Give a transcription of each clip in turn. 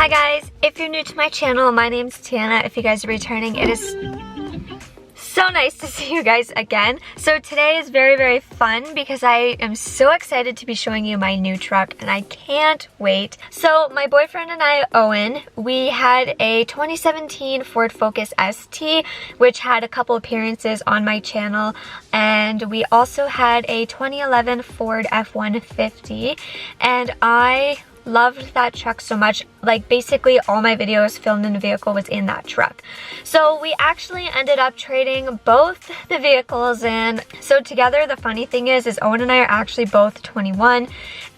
Hi guys, if you're new to my channel, my name's Tianna. If you guys are returning, it is so nice to see you guys again. So today is very fun because I am so excited to be showing you my new truck and I can't wait. So my boyfriend and I, Owen, we had a 2017 Ford Focus ST which had a couple appearances on my channel, and we also had a 2011 Ford F150, and I loved that truck so much. Like basically all my videos filmed in the vehicle was in that truck. So we actually ended up trading both the vehicles in. So together, the funny thing is Owen and I are actually both 21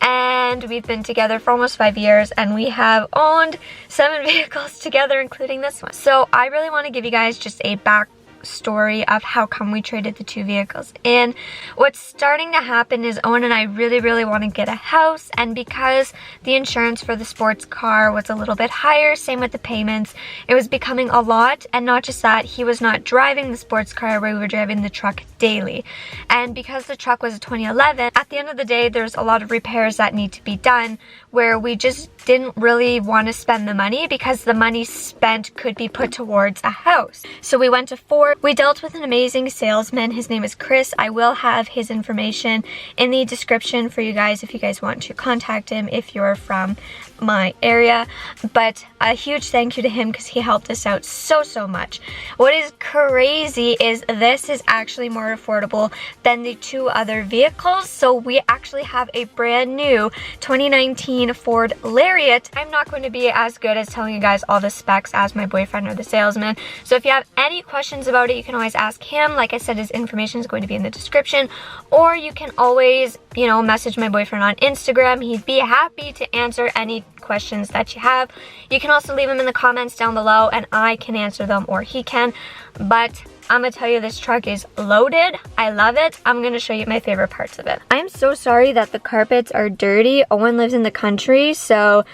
and we've been together for almost 5 years and we have owned 7 vehicles together, including this one. So I really want to give you guys just a story of how come we traded the 2 vehicles in. What's starting to happen is Owen and I really want to get a house, and because the insurance for the sports car was a little bit higher, same with the payments, it was becoming a lot. And not just that, he was not driving the sports car, we were driving the truck daily. And because the truck was a 2011, at the end of the day there's a lot of repairs that need to be done where we just didn't really want to spend the money because the money spent could be put towards a house. So we went to Ford. We dealt with an amazing salesman. His name is Chris. I will have his information in the description for you guys if you guys want to contact him if you're from my area. But a huge thank you to him because he helped us out so much. What is crazy is this is actually more affordable than the 2 other vehicles. So we actually have a brand new 2019 Ford Lariat. I'm not going to be as good as telling you guys all the specs as my boyfriend or the salesman. So if you have any questions about it, you can always ask him. Like I said, his information is going to be in the description, or you can always, you know, message my boyfriend on Instagram. He'd be happy to answer any questions that you have. You can also leave them in the comments down below and I can answer them, or he can. But I'm gonna tell you, this truck is loaded. I love it. I'm gonna show you my favorite parts of it. I'm so sorry that the carpets are dirty. Owen lives in the country, so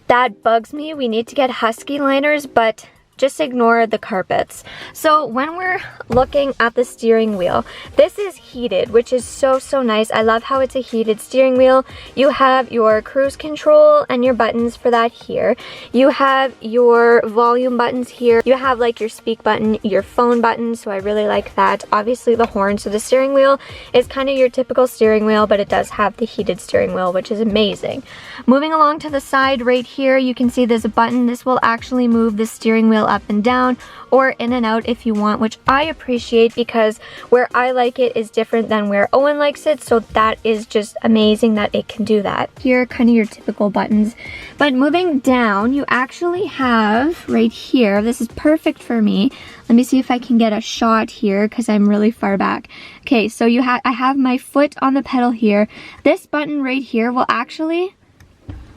that bugs me. We need to get husky liners, but just ignore the carpets. So when we're looking at the steering wheel, this is heated, which is so nice. I love how it's a heated steering wheel. You have your cruise control and your buttons for that here. You have your volume buttons here. You have like your speak button, your phone button, so I really like that. Obviously the horn. So the steering wheel is kind of your typical steering wheel, but it does have the heated steering wheel, which is amazing. Moving along to the side right here, you can see there's a button. This will actually move the steering wheel up and down or in and out if you want, which I appreciate because where I like it is different than where Owen likes it, so that is just amazing that it can do that. Here are kind of your typical buttons, but moving down you actually have right here, this is perfect for me. Let me see if I can get a shot here because I'm really far back. Okay, so I have my foot on the pedal here. This button right here will actually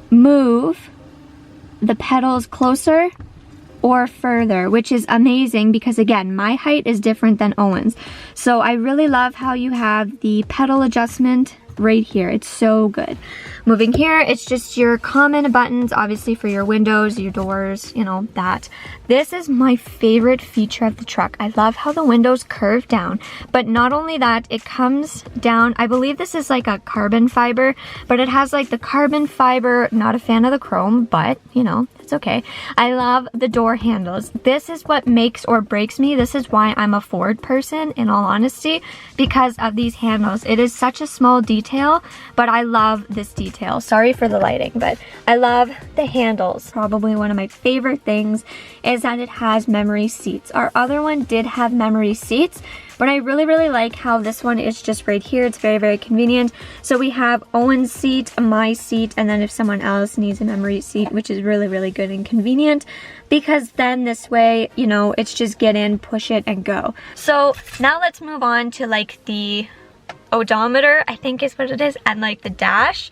move the pedals closer or further, which is amazing because again, my height is different than Owen's. So I really love how you have the pedal adjustment right here. It's so good. Moving here, it's just your common buttons, obviously for your windows, your doors, you know, that. This is my favorite feature of the truck. I love how the windows curve down, but not only that, it comes down, I believe this is like a carbon fiber, but it has like the carbon fiber, not a fan of the chrome, but you know, it's okay. I love the door handles. This is what makes or breaks me. This is why I'm a Ford person, in all honesty, because of these handles. It is such a small detail, but I love this detail. Sorry for the lighting, but I love the handles. Probably one of my favorite things is that it has memory seats. Our other one did have memory seats, but I really like how this one is just right here. It's very convenient. So we have Owen's seat, my seat, and then if someone else needs a memory seat, which is really good and convenient, because then this way, you know, it's just get in, push it, and go. So now let's move on to like the odometer, I think is what it is, and like the dash.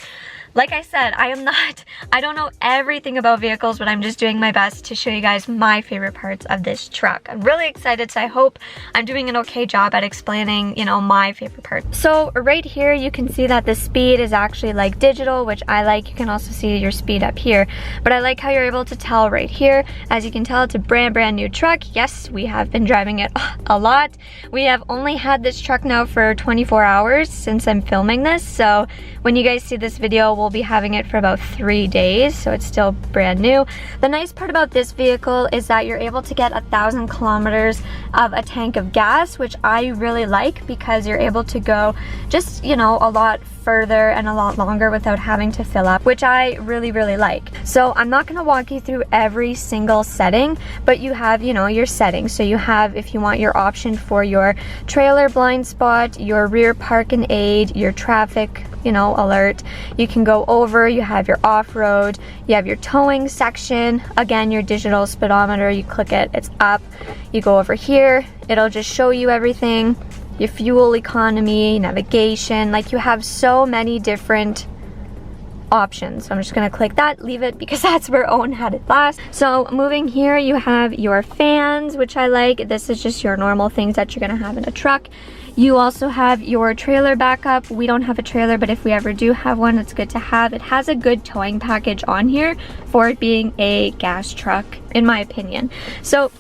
Like I said, I don't know everything about vehicles, but I'm just doing my best to show you guys my favorite parts of this truck. I'm really excited, so I hope I'm doing an okay job at explaining, you know, my favorite parts. So right here, you can see that the speed is actually like digital, which I like. You can also see your speed up here, but I like how you're able to tell right here. As you can tell, it's a brand new truck. Yes, we have been driving it a lot. We have only had this truck now for 24 hours since I'm filming this, so when you guys see this video, we'll we'll be having it for about 3 days, so it's still brand new. The nice part about this vehicle is that you're able to get 1,000 kilometers of a tank of gas, which I really like because you're able to go just, you know, a lot further and a lot longer without having to fill up, which I really like. So I'm not going to walk you through every single setting, but you have, you know, your settings. So you have, if you want, your option for your trailer blind spot, your rear park and aid, your traffic, you know, alert. You can go over, you have your off-road, you have your towing section, again your digital speedometer, you click it, it's up. You go over here, it'll just show you everything, your fuel economy, navigation, like you have so many different options. So I'm just gonna click that, leave it because that's where Owen had it last. So moving here, you have your fans, which I like. This is just your normal things that you're gonna have in a truck. You also have your trailer backup. We don't have a trailer, but if we ever do have one, it's good to have. It has a good towing package on here for it being a gas truck, in my opinion. So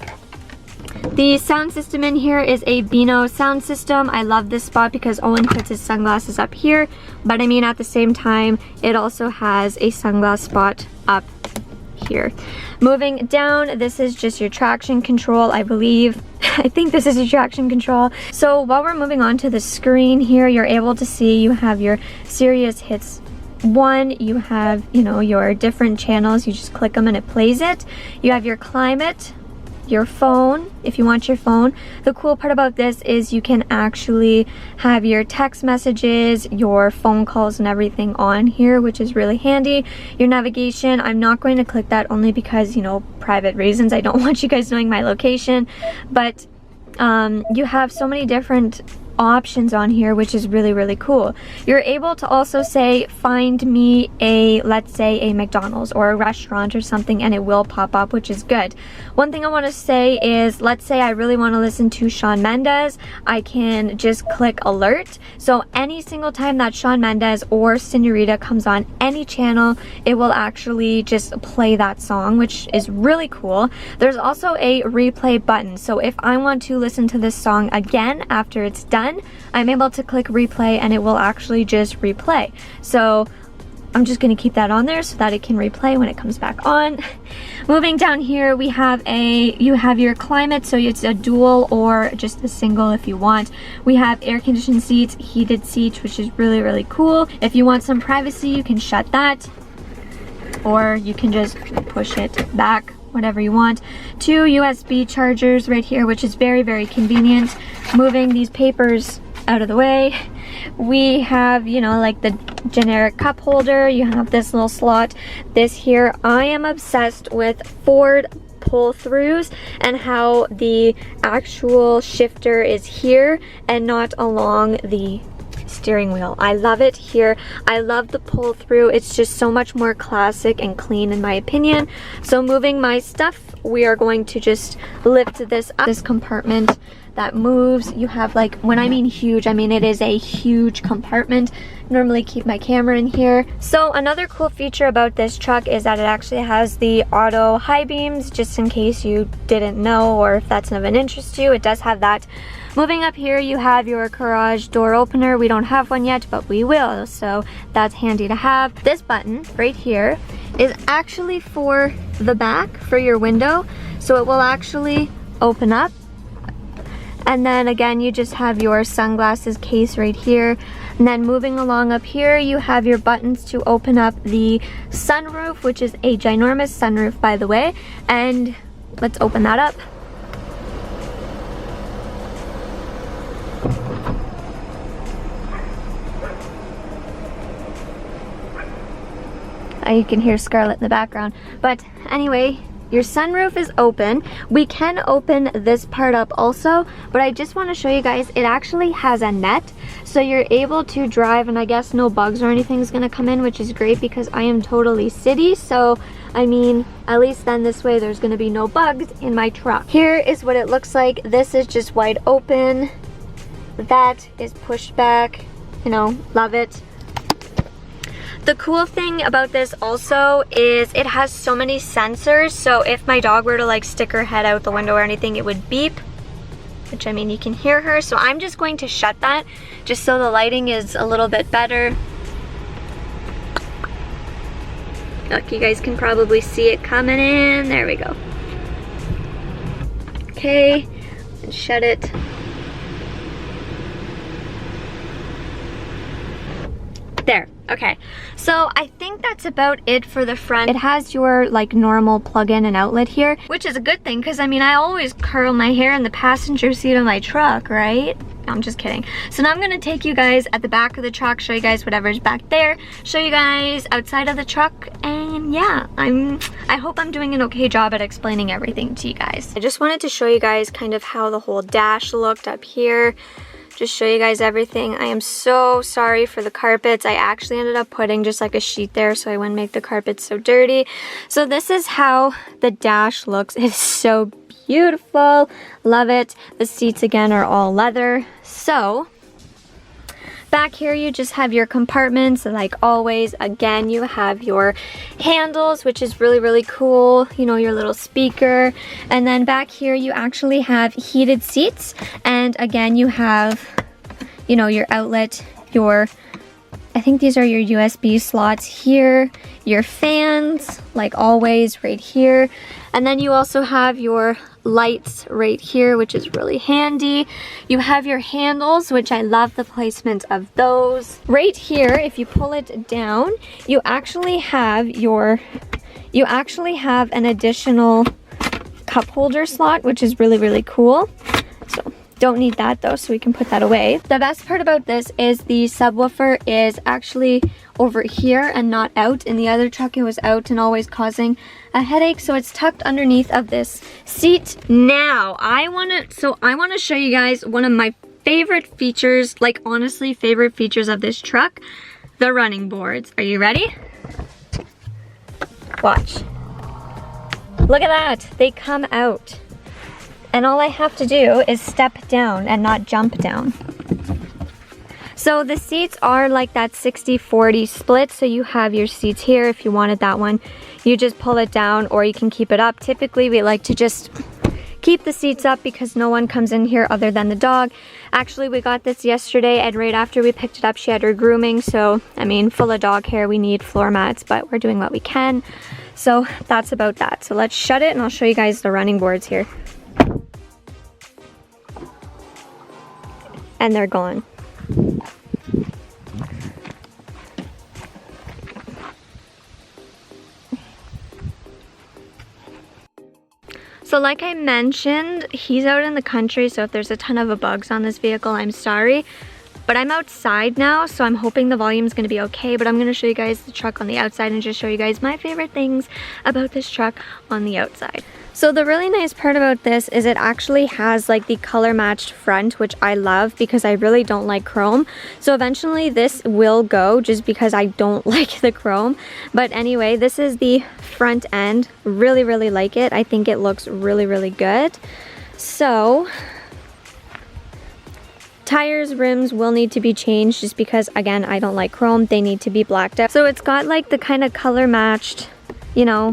the sound system in here is a Beano sound system. I love this spot because Owen puts his sunglasses up here, but I mean at the same time, it also has a sunglass spot up here. Moving down, this is just your traction control, I believe. I think this is your traction control. So while we're moving on to the screen here, you're able to see you have your Sirius Hits 1, you have, you know, your different channels. You just click them and it plays it. You have your climate, your phone, if you want your phone. The cool part about this is you can actually have your text messages, your phone calls and everything on here, which is really handy. Your navigation, I'm not going to click that only because, you know, private reasons. I don't want you guys knowing my location, but you have so many different options on here, which is really cool. You're able to also say, find me a, let's say a McDonald's or a restaurant or something, and it will pop up, which is good. One thing I want to say is, let's say I really want to listen to Shawn Mendes, I can just click alert. So any single time that Shawn Mendes or Senorita comes on any channel, it will actually just play that song, which is really cool. There's also a replay button. So if I want to listen to this song again after it's done, I'm able to click replay and it will actually just replay. So I'm just going to keep that on there so that it can replay when it comes back on. Moving down here, we have you have your climate, so it's a dual or just a single if you want. We have air conditioned seats, heated seats, which is really cool. If you want some privacy, you can shut that, or you can just push it back, whatever you want. 2 USB chargers right here, which is very convenient. Moving these papers out of the way, we have, you know, like the generic cup holder. You have this little slot. This here, I am obsessed with Ford pull-throughs and how the actual shifter is here and not along the steering wheel. I love it here. I love the pull through. It's just so much more classic and clean in my opinion. So moving my stuff, we are going to just lift this up. This compartment that moves, you have, like, when I mean huge, I mean it is a huge compartment. Normally keep my camera in here. So another cool feature about this truck is that it actually has the auto high beams, just in case you didn't know or if that's of an interest to you, it does have that. Moving up here, you have your garage door opener. We don't have one yet, but we will, so that's handy to have. This button right here is actually for the back, for your window, so it will actually open up. And then again, you just have your sunglasses case right here. And then moving along up here, you have your buttons to open up the sunroof, which is a ginormous sunroof, by the way. And let's open that up. You can hear Scarlett in the background. But anyway, your sunroof is open. We can open this part up also, but I just want to show you guys, it actually has a net, so you're able to drive, and I guess no bugs or anything is going to come in, which is great because I am totally city, so I mean, at least then this way there's going to be no bugs in my truck. Here is what it looks like. This is just wide open. That is pushed back. You know, love it. The cool thing about this also is it has so many sensors, so if my dog were to like stick her head out the window or anything, it would beep, which I mean you can hear her. So I'm just going to shut that just so the lighting is a little bit better. Look, you guys can probably see it coming in. There we go. Okay, and shut it. There. Okay, so I think that's about it for the front. It has your like normal plug-in and outlet here, which is a good thing because I mean I always curl my hair in the passenger seat of my truck, right? I'm just kidding. So now I'm gonna take you guys at the back of the truck, show you guys whatever's back there, show you guys outside of the truck, and yeah, I hope I'm doing an okay job at explaining everything to you guys. I just wanted to show you guys kind of how the whole dash looked up here. Just show you guys everything. I am so sorry for the carpets. I actually ended up putting just like a sheet there so I wouldn't make the carpets so dirty. So this is how the dash looks. It's so beautiful. Love it. The seats again are all leather. So back here you just have your compartments, like always. Again, you have your handles, which is really, really cool. You know, your little speaker. And then back here you actually have heated seats. And again, you have, you know, your outlet, I think these are your USB slots here, your fans, like always, right here. And then you also have your lights right here, which is really handy. You have your handles, which I love the placement of those. Right here, if you pull it down, you actually have an additional cup holder slot, which is really, really cool. So don't need that though, so we can put that away. The best part about this is the subwoofer is actually over here and not out. In the other truck it was out and always causing a headache, so it's tucked underneath of this seat. Now I want to show you guys one of my favorite features, like honestly favorite features of this truck, the running boards. Are you ready? Watch. Look at that, they come out. And all I have to do is step down and not jump down. So the seats are like that 60-40 split. So you have your seats here. If you wanted that one, you just pull it down or you can keep it up. Typically, we like to just keep the seats up because no one comes in here other than the dog. Actually, we got this yesterday and right after we picked it up, she had her grooming. So, I mean, full of dog hair, we need floor mats, but we're doing what we can. So that's about that. So let's shut it and I'll show you guys the running boards here. And they're gone. So like I mentioned, he's out in the country, so if there's a ton of bugs on this vehicle, I'm sorry. But I'm outside now, so I'm hoping the volume's gonna be okay, but I'm gonna show you guys the truck on the outside and just show you guys my favorite things about this truck on the outside. So the really nice part about this is it actually has like the color matched front, which I love because I really don't like chrome. So eventually this will go just because I don't like the chrome. But anyway, this is the front end. Really, really like it. I think it looks really, really good. So tires, rims will need to be changed just because, again, I don't like chrome. They need to be blacked out. So it's got like the kind of color matched, you know,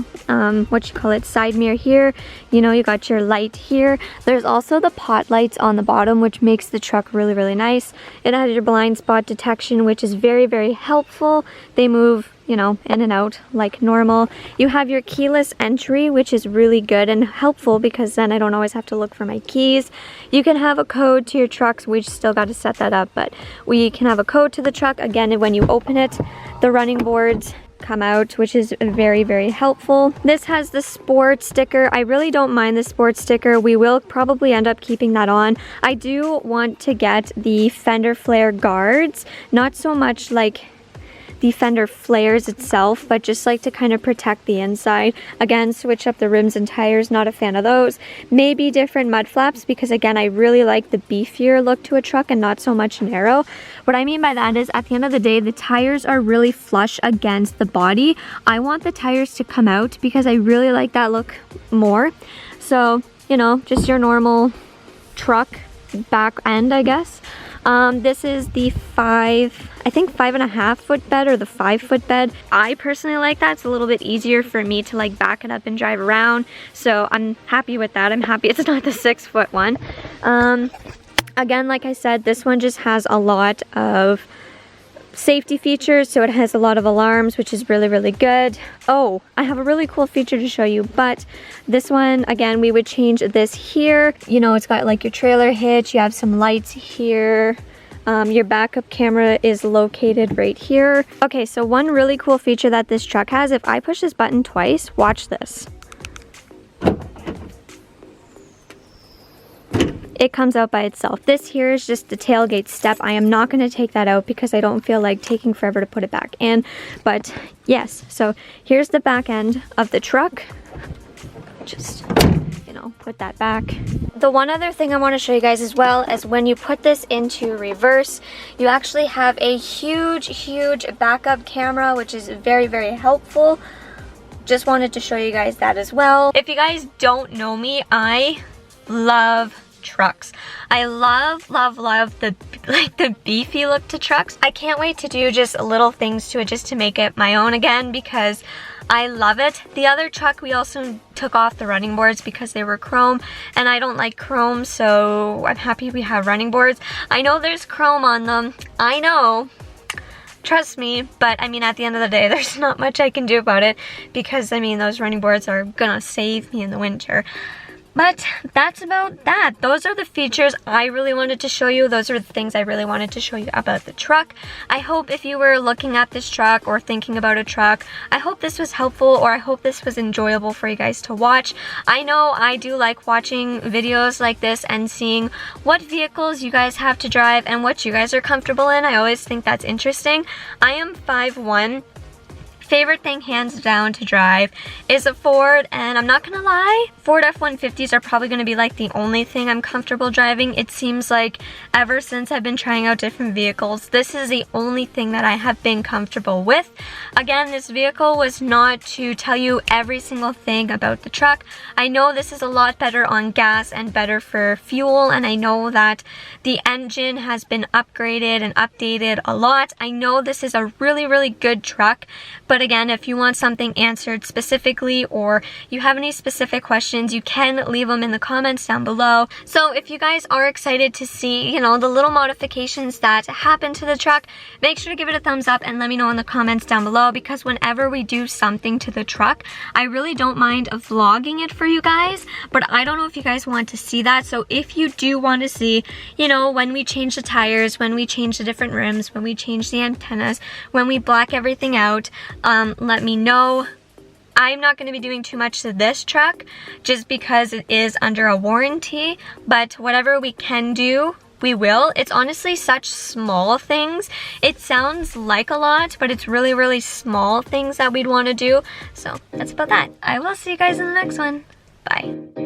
what you call it, side mirror here. You know, you got your light here. There's also the pot lights on the bottom, which makes the truck really, really nice. It has your blind spot detection, which is very, very helpful. They move, you know, in and out like normal. You have your keyless entry, which is really good and helpful because then I don't always have to look for my keys. You can have a code to your trucks. We still got to set that up, but we can have a code to the truck. Again, when you open it, the running boards come out, which is very, very helpful. This has the sport sticker. I really don't mind the sport sticker. We will probably end up keeping that on. I do want to get the fender flare guards, not so much like the fender flares itself, but just like to kind of protect the inside. Again, switch up the rims and tires, not a fan of those. Maybe different mud flaps because again, I really like the beefier look to a truck and not so much narrow. What I mean by that is at the end of the day, the tires are really flush against the body. I want the tires to come out because I really like that look more. So, you know, just your normal truck back end, I guess. This is the 5.5 foot bed or the 5 foot bed. I personally like that. It's a little bit easier for me to like back it up and drive around. So I'm happy with that. I'm happy it's not the 6 foot one. Again, like I said, this one just has a lot of safety features, so it has a lot of alarms, which is really, really good. Oh, I have a really cool feature to show you, but this one, again, we would change this here. You know, it's got like your trailer hitch, you have some lights here. Your backup camera is located right here. Okay, so one really cool feature that this truck has, if I push this button twice, watch this. It comes out by itself. This here is just the tailgate step. I am not going to take that out because I don't feel like taking forever to put it back in. But yes, so here's the back end of the truck. Just, you know, put that back. The one other thing I want to show you guys as well is when you put this into reverse, you actually have a huge backup camera, which is very, very helpful. Just wanted to show you guys that as well. If you guys don't know me, I love trucks. I love the beefy look to trucks. I can't wait to do just little things to it just to make it my own again because I love it. The other truck, we also took off the running boards because they were chrome, and I don't like chrome, so I'm happy we have running boards. I know there's chrome on them. I know. Trust me, but I mean, at the end of the day, there's not much I can do about it because, I mean, those running boards are gonna save me in the winter. But that's about that. Those are the features I really wanted to show you. Those are the things I really wanted to show you about the truck. I hope if you were looking at this truck or thinking about a truck, I hope this was helpful, or I hope this was enjoyable for you guys to watch. I know I do like watching videos like this and seeing what vehicles you guys have to drive and what you guys are comfortable in. I always think that's interesting. I am 5'1". Favorite thing hands down to drive is a Ford, and I'm not gonna lie, Ford F150s are probably gonna be like the only thing I'm comfortable driving. It seems like ever since I've been trying out different vehicles, this is the only thing that I have been comfortable with. Again, this vehicle was not to tell you every single thing about the truck. I know this is a lot better on gas and better for fuel, and I know that the engine has been upgraded and updated a lot. I know this is a really, really good truck, but again, if you want something answered specifically or you have any specific questions, you can leave them in the comments down below. So if you guys are excited to see, you know, the little modifications that happen to the truck, make sure to give it a thumbs up and let me know in the comments down below, because whenever we do something to the truck, I really don't mind vlogging it for you guys, but I don't know if you guys want to see that. So if you do want to see, you know, when we change the tires, when we change the different rims, when we change the antennas, when we black everything out, let me know. I'm not going to be doing too much to this truck just because it is under a warranty, but whatever we can do, we will. It's honestly such small things. It sounds like a lot, but it's really, really small things that we'd want to do. So that's about that. I will see you guys in the next one. Bye.